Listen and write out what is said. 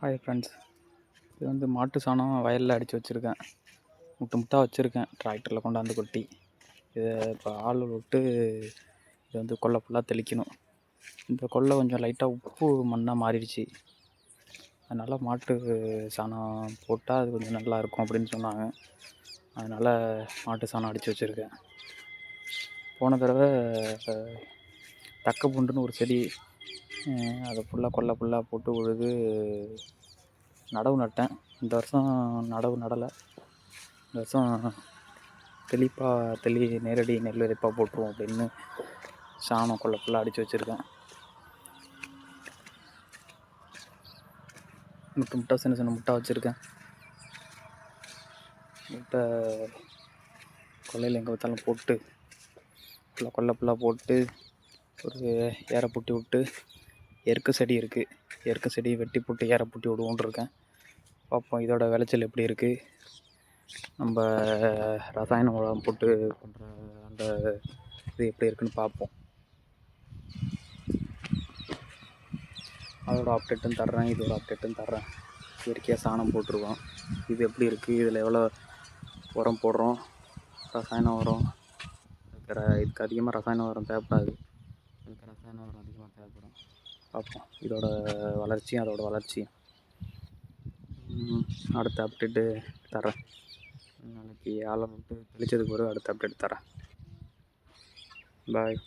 Hi friends. இது வந்து மாட்டு சாணம் வயலில் அடித்து வச்சுருக்கேன். முட்டா வச்சுருக்கேன் டிராக்டரில் கொண்டாந்து கொட்டி. இதை இப்போ ஆள் விட்டு இது வந்து கொல்லை ஃபுல்லாக தெளிக்கணும். இந்த கொல்லை கொஞ்சம் லைட்டாக உப்பு மண்ணாக மாறிடுச்சு. அதனால் மாட்டு சாணம் போட்டால் அது கொஞ்சம் நல்லாயிருக்கும் அப்படின்னு சொன்னாங்க. அதனால் மாட்டு சாணம் அடித்து வச்சுருக்கேன். போன தடவை தக்க பூண்டுன்னு ஒரு செடி, அதை ஃபுல்லாக கொல்லை ஃபுல்லாக போட்டு உழுது நடவு நட்டேன். இந்த வருஷம் நடவு நடலை. இந்த வருஷம் நேரடி நெல் விதைப்பாக போட்டுருவோம் அப்படின்னு சாணம் கொல்லை ஃபுல்லாக அடித்து வச்சுருக்கேன். முட்டை சின்ன சின்ன முட்டை வச்சுருக்கேன். முட்டை கொல்லையில் எங்கே பார்த்தாலும் போட்டு கொல்லை ஃபுல்லாக போட்டு ஒரு ஏரை புட்டி விட்டு, எருக்க செடி இருக்குது, எருக்க செடியை வெட்டி போட்டு ஏரை புட்டி விடுவோன்னு இருக்கேன். பார்ப்போம் இதோட விளைச்சல் எப்படி இருக்குது. நம்ம ரசாயன உரம் போட்டு பண்ணுற அந்த இது எப்படி இருக்குன்னு பார்ப்போம். அதோட அப்டேட்டும் தர்றேன், இதோட அப்டேட்டும் தர்றேன். இயற்கையாக சாணம் போட்டிருக்கோம், இது எப்படி இருக்குது, இதில் எவ்வளோ உரம் போடுறோம், ரசாயன உரம் இதுக்கு அதிகமாக ரசாயன உரம் தேவைப்படாது, இதுக்கு ரசாயன உரம் அதிகமாக தேவைப்படும். பார்ப்போம் இதோட வளர்ச்சியும் அதோட வளர்ச்சியும். அடுத்த அப்டேட்டு தரேன். நாளைக்கு ஆளை விட்டு தெளித்ததுக்கு பிறகு அடுத்த அப்டேட் தரேன். பாய்.